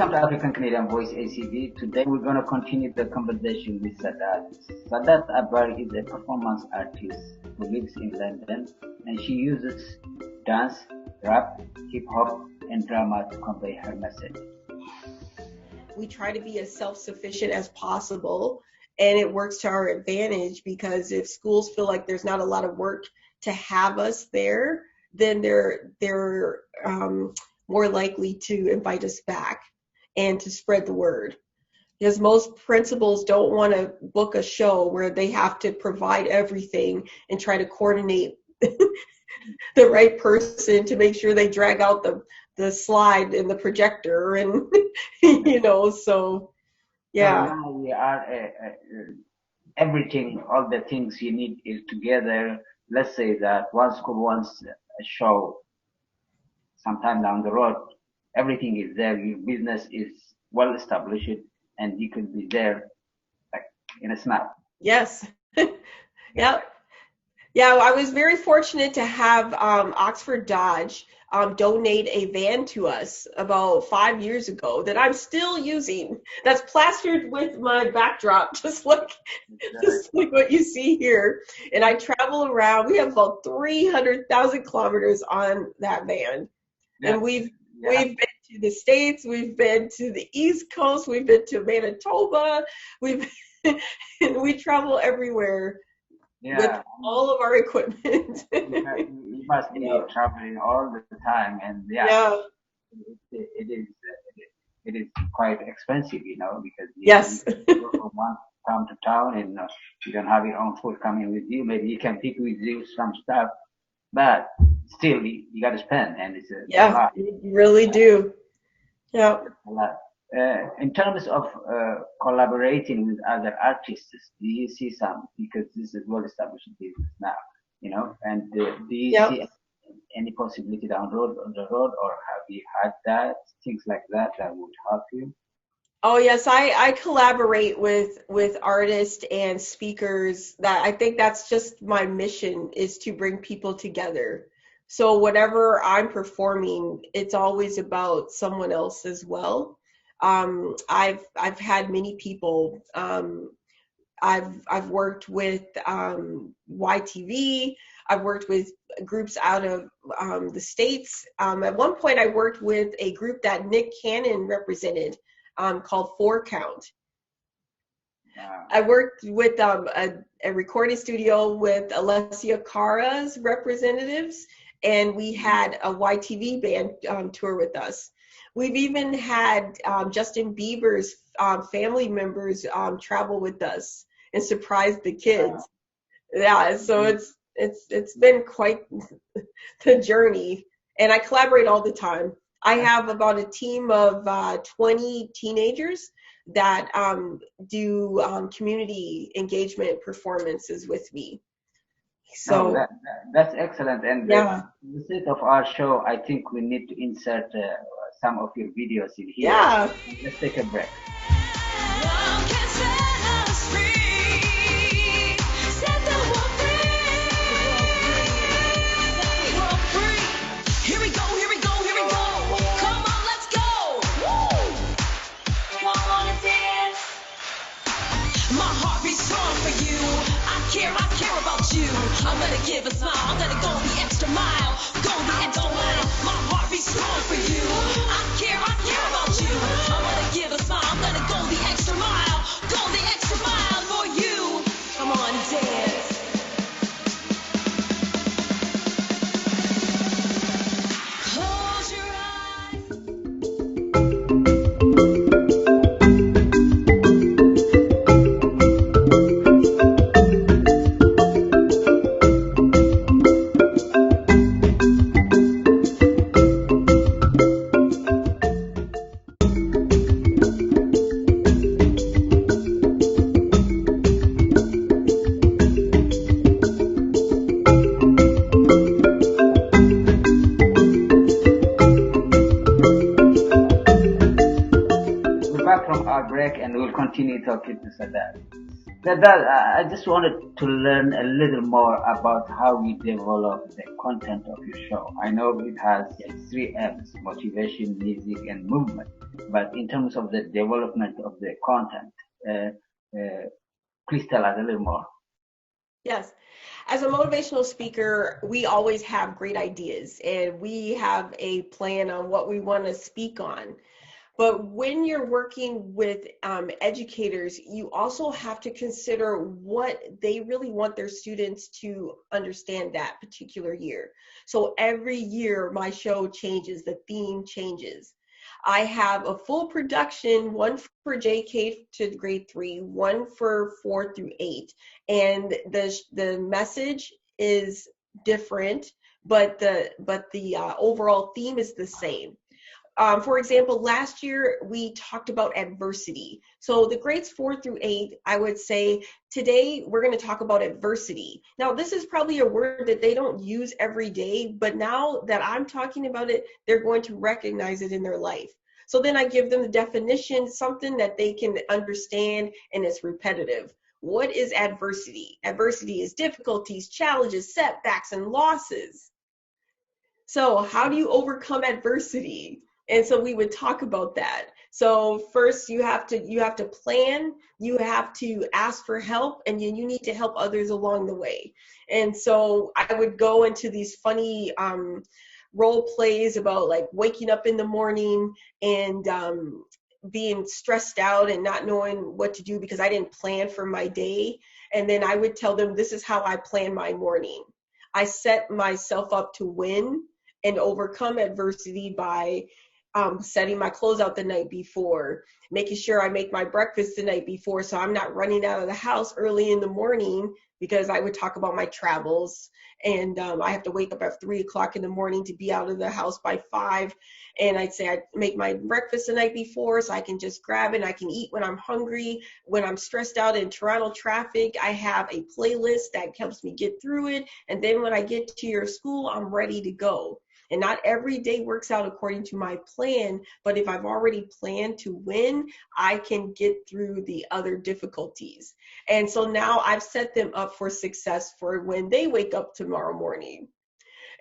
Welcome to African Canadian Voice ACV. Today we're going to continue the conversation with Saidat. Saidat Vandenberg is a performance artist who lives in London, and she uses dance, rap, hip hop, and drama to convey her message. We try to be as self-sufficient as possible, and it works to our advantage because if schools feel like there's not a lot of work to have us there, then they're more likely to invite us back and to spread the word. Because most principals don't want to book a show where they have to provide everything and try to coordinate the right person to make sure they drag out the slide and the projector and so yeah. So now we are everything, all the things you need is together. Let's say that one school wants a show sometime down the road, everything is there, your business is well established, and you can be there like in a snap. Yes. Yeah. Yeah, I was very fortunate to have Oxford Dodge donate a van to us about 5 years ago that I'm still using. That's plastered with my backdrop, just like what you see here. And I travel around. We have about 300,000 kilometers on that van. Yeah. And we've been to the States, we've been to the East Coast, we've been to Manitoba, we travel everywhere with all of our equipment. You must be traveling all the time, and it is quite expensive, because you go from one town to town, and you don't have your own food coming with you. Maybe you can pick with you some stuff, but still you got to spend, and it's a lot. You really do. Yeah. A lot. In terms of collaborating with other artists, do you see some, because this is well-established business now, and do you see any possibility on the road, or have you had that, things like that would help you? Oh yes, I collaborate with artists and speakers. That I think that's just my mission, is to bring people together. So whenever I'm performing, it's always about someone else as well. I've had many people. I've worked with YTV. I've worked with groups out of the States. At one point, I worked with a group that Nick Cannon represented, called 4 Count. I worked with a recording studio with Alessia Cara's representatives, and we had a YTV band tour with us. We've even had Justin Bieber's family members travel with us and surprise the kids. Yeah, so it's been quite the journey, and I collaborate all the time. I have about a team of 20 teenagers that do community engagement performances with me. So that's excellent. And for the sake of our show, I think we need to insert some of your videos in here. Yeah. Let's take a break. I care about you. I'm gonna give a smile. I'm gonna go the extra mile. Go the extra mile. My heart beats strong for you. I care about you. I'm gonna give a smile. I'm gonna go the extra mile. Go the extra mile for you. Come on, dance. Close your From our break, and we'll continue talking to Saidat. I just wanted to learn a little more about how you develop the content of your show. I know it has three M's: motivation, music, and movement. But in terms of the development of the content, uh, uh, please tell us a little more. Yes. As a motivational speaker, we always have great ideas and we have a plan on what we want to speak on. But when you're working with educators, you also have to consider what they really want their students to understand that particular year. So every year, my show changes, the theme changes. I have a full production, one for JK to grade 3, one for 4 through 8, and the message is different, but the overall theme is the same. For example, last year we talked about adversity. So the grades 4 through 8, I would say today we're going to talk about adversity. Now, this is probably a word that they don't use every day, but now that I'm talking about it, they're going to recognize it in their life. So then I give them the definition, something that they can understand, and it's repetitive. What is adversity? Adversity is difficulties, challenges, setbacks, and losses. So how do you overcome adversity? And so we would talk about that. So first you have to plan, you have to ask for help, and you need to help others along the way. And so I would go into these funny role plays about like waking up in the morning and being stressed out and not knowing what to do because I didn't plan for my day. And then I would tell them, this is how I plan my morning. I set myself up to win and overcome adversity by setting my clothes out the night before, making sure I make my breakfast the night before so I'm not running out of the house early in the morning, because I would talk about my travels and I have to wake up at 3 o'clock in the morning to be out of the house by 5. And I'd say I make my breakfast the night before so I can just grab it and I can eat when I'm hungry. When I'm stressed out in Toronto traffic, I have a playlist that helps me get through it. And then when I get to your school, I'm ready to go. And not every day works out according to my plan, but if I've already planned to win, I can get through the other difficulties. And so now I've set them up for success for when they wake up tomorrow morning.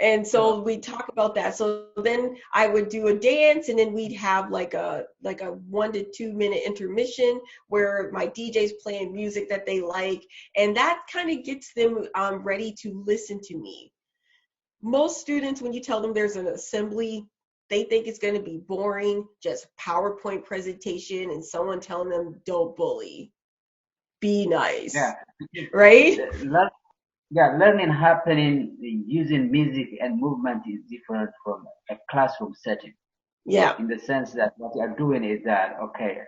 And so we talk about that. So then I would do a dance, and then we'd have like a 1 to 2 minute intermission where my DJ's playing music that they like, and that kind of gets them ready to listen to me. Most students, when you tell them there's an assembly, they think it's going to be boring, just PowerPoint presentation and someone telling them don't bully, be nice. Yeah. Right? Learning happening using music and movement is different from a classroom setting. Yeah. In the sense that what you are doing is that, okay,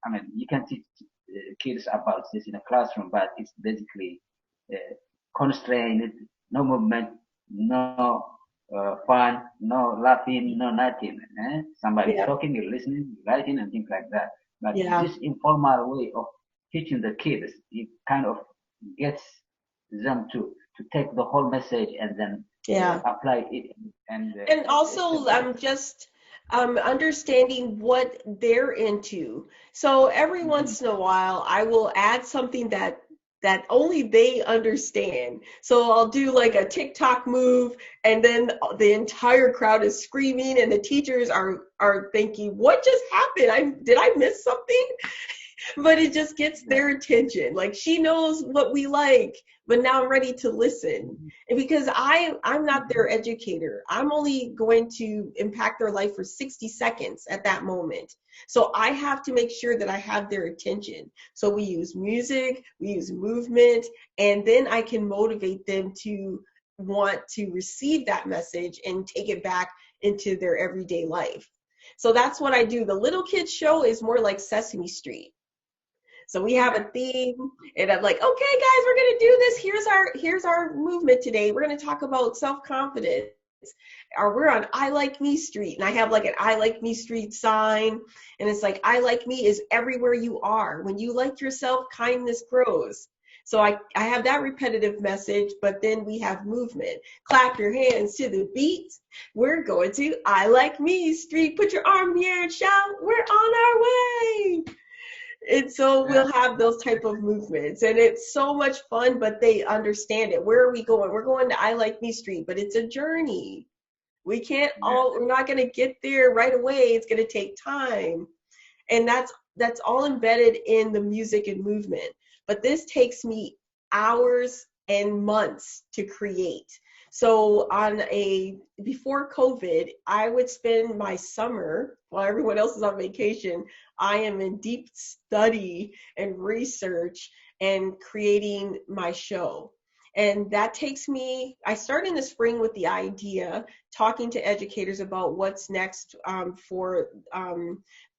I mean, you can teach kids about this in a classroom, but it's basically constrained, no movement, no fun, no laughing, no nothing. Somebody talking, you're listening, you're writing, and things like that. But this informal way of teaching the kids, it kind of gets them to take the whole message and then apply it. And also just understanding what they're into. So every once in a while, I will add something that only they understand. So I'll do like a TikTok move, and then the entire crowd is screaming, and the teachers are thinking, "What just happened? Did I miss something?" But it just gets their attention. Like, she knows what we like, but now I'm ready to listen. And because I'm not their educator, I'm only going to impact their life for 60 seconds at that moment. So I have to make sure that I have their attention. So we use music, we use movement, and then I can motivate them to want to receive that message and take it back into their everyday life. So that's what I do. The little kids show is more like Sesame Street. So we have a theme, and I'm like, okay, guys, we're gonna do this. Here's our movement today. We're gonna talk about self-confidence. Or we're on I Like Me Street, and I have like an I Like Me Street sign, and it's like, I like me is everywhere you are. When you like yourself, kindness grows. So I have that repetitive message, but then we have movement. Clap your hands to the beat. We're going to I Like Me Street. Put your arm in the air and shout, we're on our way. And so we'll have those type of movements, and it's so much fun, but they understand it. Where are we going? We're going to I Like Me Street, but it's a journey. We're not going to get there right away. It's going to take time. And that's all embedded in the music and movement. But this takes me hours and months to create. So before COVID, I would spend my summer while everyone else is on vacation. I am in deep study and research and creating my show. And that takes me, I start in the spring with the idea, talking to educators about what's next for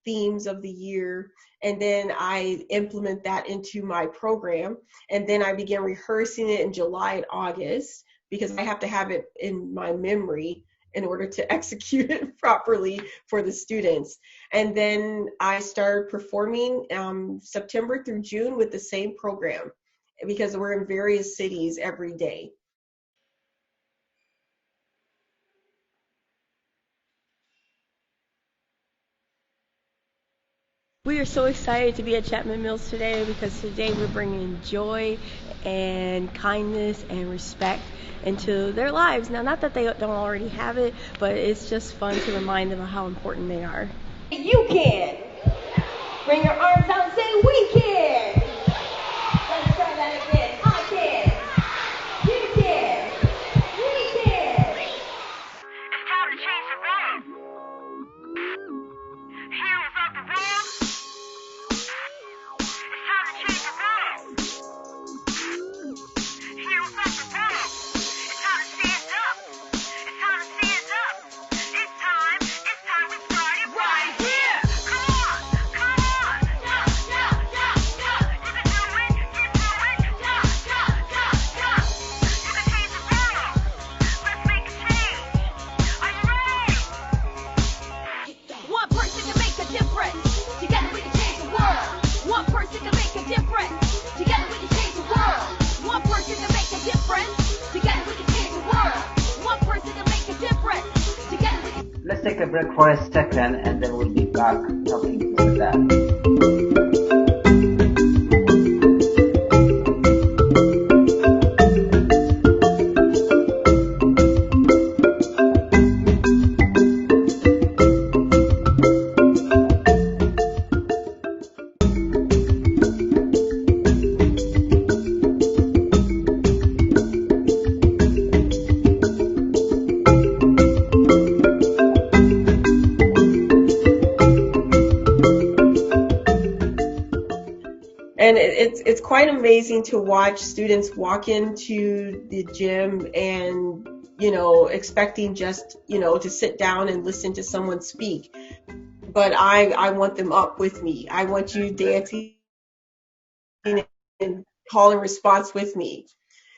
themes of the year, and then I implement that into my program, and then I begin rehearsing it in July and August because I have to have it in my memory in order to execute it properly for the students. And then I start performing September through June with the same program because we're in various cities every day. We are so excited to be at Chapman Mills today because today we're bringing joy and kindness and respect into their lives. Now, not that they don't already have it, but it's just fun to remind them of how important they are. You can. Bring your arms out and say, we can. Let's try that again. I can. You can. We can. It's time to change the world. Heroes of the world. It's time to change the world. Heroes of the world. It's time to stand up. It's time to stand up. It's time we start it right here. Come on. Yeah. You can do it. Yeah. You can change the world. Let's make a change. Are you ready? One person can make a difference. Together we can change the world. One person can make a difference. Together we can change the world. One person can make a difference. Together we can change the world. One person can make a difference. Together we can. Let's take a break for a second and then we'll be back talking to that. And it's quite amazing to watch students walk into the gym and, expecting just, to sit down and listen to someone speak. But I want them up with me. I want you dancing and call and response with me.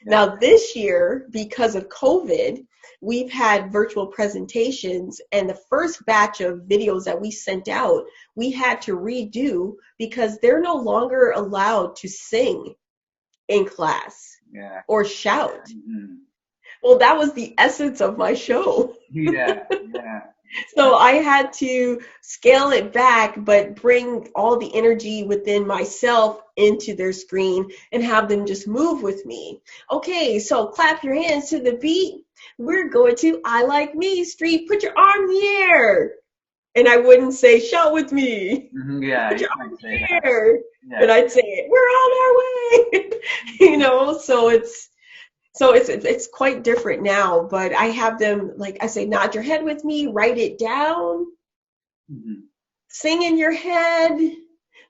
Now this year, because of COVID, we've had virtual presentations, and the first batch of videos that we sent out, we had to redo because they're no longer allowed to sing in class or shout. Mm-hmm. Well, that was the essence of my show. Yeah. So I had to scale it back, but bring all the energy within myself into their screen and have them just move with me. Okay, so clap your hands to the beat. We're going to I Like Me Street. Put your arm in the air. And I wouldn't say, shout with me. Mm-hmm. Yeah, put your arm in the that. air. Yeah. And I'd say, we're on our way. So it's quite different now, but I have them, like I say, nod your head with me, write it down, sing in your head,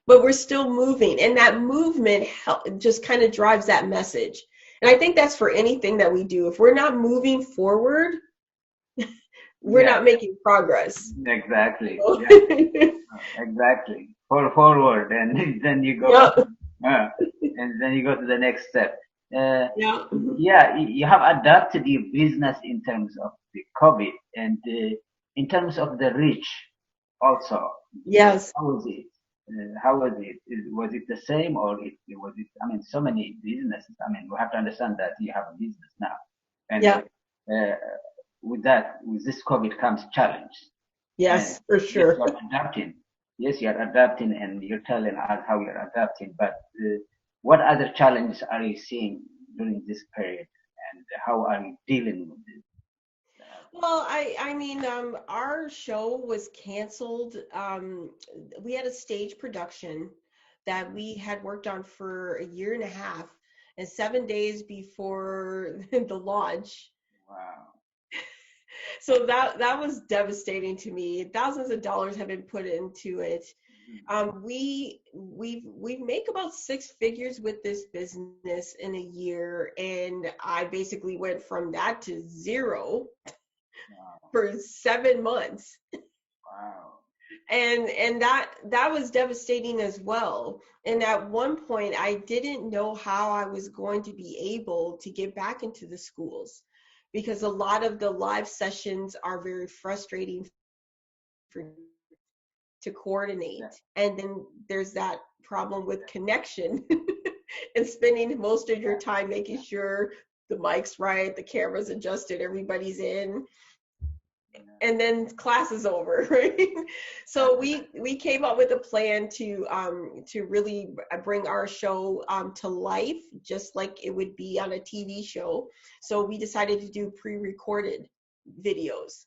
but we're still moving. And that movement just kind of drives that message. And I think that's for anything that we do. If we're not moving forward, we're not making progress. Exactly. Yeah. Exactly. Forward, and then you go, and then you go to the next step. You have adapted your business in terms of the COVID and in terms of the reach also. Yes. How was it? How was it? Was it the same or was it? I mean, so many businesses. I mean, we have to understand that you have a business now, and with this COVID comes challenge. Yes, for sure. You're adapting. yes, you're adapting and you're telling us how you're adapting, but what other challenges are you seeing during this period, and how are you dealing with this? Well, I mean, our show was canceled. We had a stage production that we had worked on for a year and a half, and 7 days before the launch. Wow. So that was devastating to me. Thousands of dollars have been put into it. We make about six figures with this business in a year, and I basically went from that to zero for 7 months. Wow. And that was devastating as well. And at one point I didn't know how I was going to be able to get back into the schools, because a lot of the live sessions are very frustrating for to coordinate. Yeah. And then there's that problem with connection and spending most of your time making sure the mic's right, the camera's adjusted, everybody's in, and then class is over, right? So we came up with a plan to really bring our show to life, just like it would be on a TV show. So we decided to do pre-recorded videos,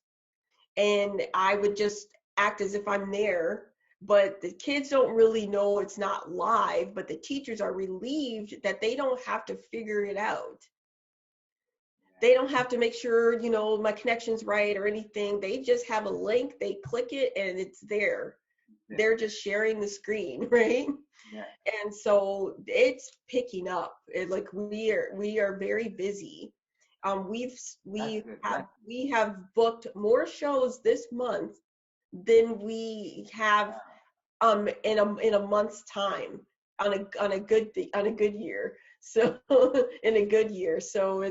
and I would just act as if I'm there, but the kids don't really know it's not live, but the teachers are relieved that they don't have to figure it out. They don't have to make sure, my connection's right or anything. They just have a link, they click it, and it's there. Yeah. They're just sharing the screen, right? Yeah. And so it's picking up. Like we are very busy. We have booked more shows this month than we have in a month's time on a good year. So in a good year. So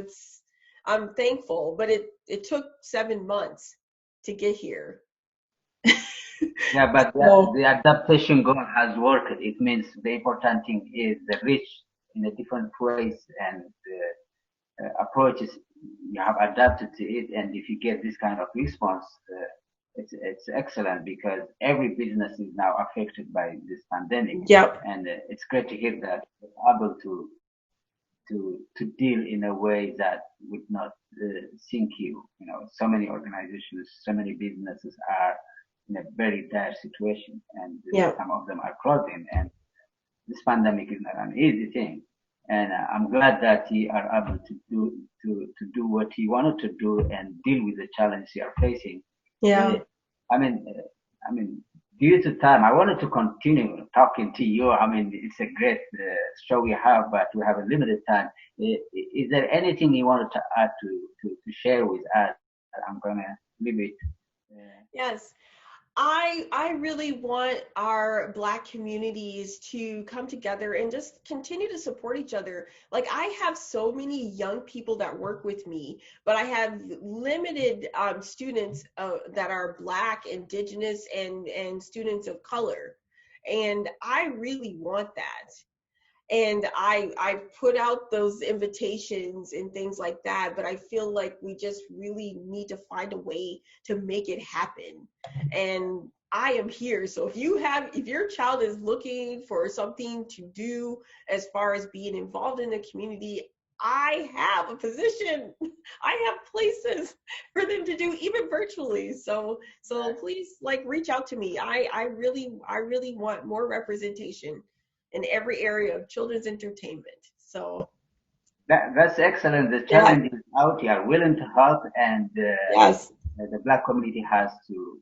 I'm thankful, but it took 7 months to get here. Yeah, but the adaptation goal has worked. It means the important thing is the reach in a different ways and approaches. You have adapted to it, and if you get this kind of response, it's excellent, because every business is now affected by this pandemic. Yep. And it's great to hear that you're able to deal in a way that would not sink you. So many organizations, so many businesses are in a very dire situation, and some of them are closing. And this pandemic is not an easy thing. And I'm glad that you are able to do what you wanted to do and deal with the challenge you are facing. Yeah. I mean, due to time, I wanted to continue talking to you. It's a great show we have, but we have a limited time. Is there anything you wanted to add to share with us? I'm gonna leave it. Yes. I really want our Black communities to come together and just continue to support each other. Like, I have so many young people that work with me, but I have limited students that are Black, Indigenous, and students of color. And I really want that. And I put out those invitations and things like that, but I feel like we just really need to find a way to make it happen. And I am here. So if your child is looking for something to do as far as being involved in the community, I have a position. I have places for them to do, even virtually. So please, reach out to me. I really want more representation in every area of children's entertainment. So that's excellent. The challenge is out. You are willing to help, and the Black community has to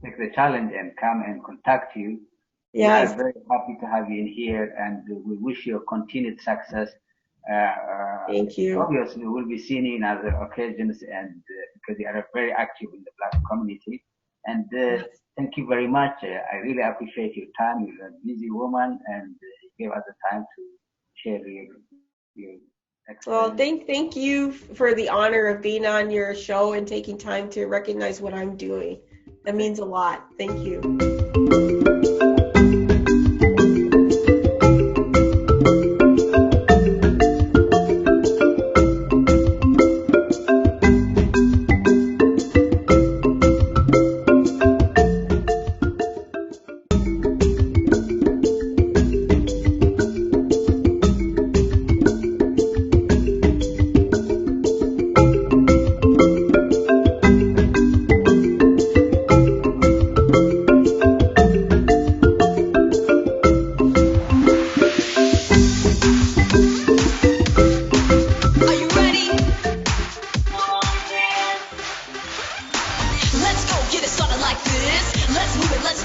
take the challenge and come and contact you. Yes. We are very happy to have you in here, and we wish you continued success. Thank you. Obviously, we'll be seeing you in other occasions, and because you are very active in the Black community. And thank you very much. I really appreciate your time. You're a busy woman, and you gave us the time to share your experience. Well, thank you for the honor of being on your show and taking time to recognize what I'm doing. That means a lot. Thank you.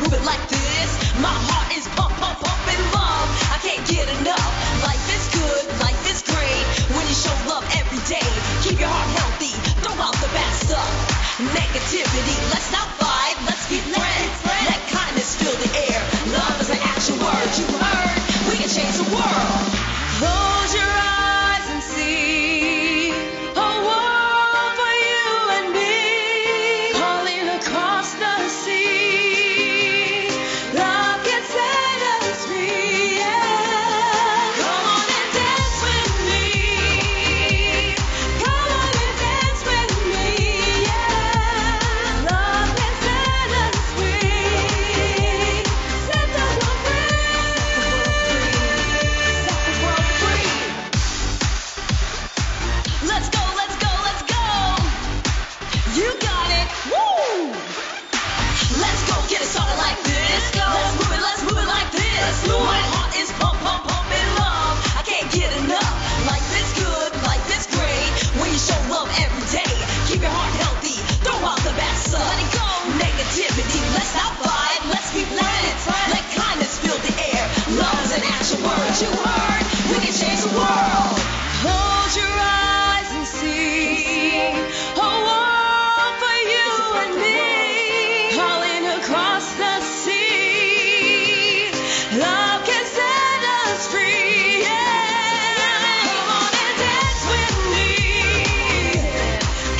move it like this. My heart is pump, pump, pumping love. I can't get enough. Life is good, life is great when you show love every day. Keep your heart healthy, throw out the bad stuff. Negativity, let's not fight, let's be friends. Let kindness fill the air. Love is an action word, you heard. We can change the world. Close your eyes and see a world for you and me, calling across the sea. Love can set us free. Yeah. Come on and dance with me. Come on and dance with me. Yeah. Love can set us free. Set the world free. Set the world free. Let's go, let's go, let's go. You got it. Woo! Let's go, get it started like this. Let's move it like this. My heart is pump, pump, pumping love. I can't get enough. Life is good, life is great when you show love every day. Keep your heart healthy, throw out the bad stuff. Let it go. Negativity, let's not fight, let's be friends. Let kindness fill the air. Love is an action word, you heard. We can change the world. Close your eyes and see a world for you and me, calling across the sea. Love can set us free. Yeah. Come on and dance with me.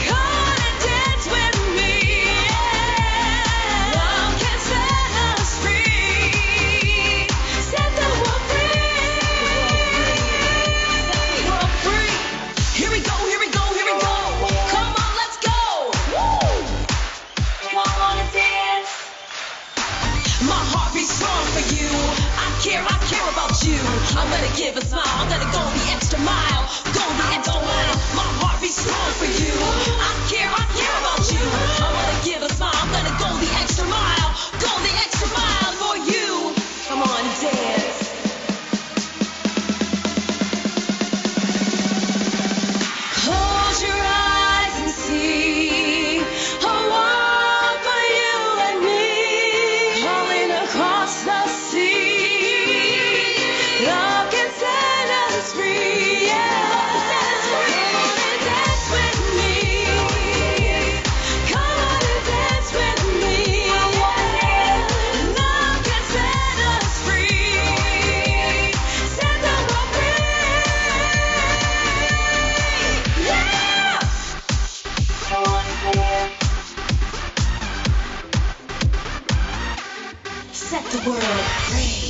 Come on and dance with me. Yeah. Love can set us free. Set the world free. Set the world free. Here we go, here we go, here we go. Come on, let's go. Woo! Come on and dance. My heart beats strong for you. I care about you. I'm gonna give a smile. I'm gonna go the extra mile. Go the extra mile. My heart beats strong for you. I care about you. I'm gonna give a smile. I'm gonna go the extra mile. Go the extra mile for you. Come on, dance. Close your eyes and see a world for you and me, calling across the sea. Love can set us free. Yeah. Come on and dance with me. Come on and dance with me. Yeah. Love can set us free. Set the world free. Yeah. Come on and dance. Set the world free.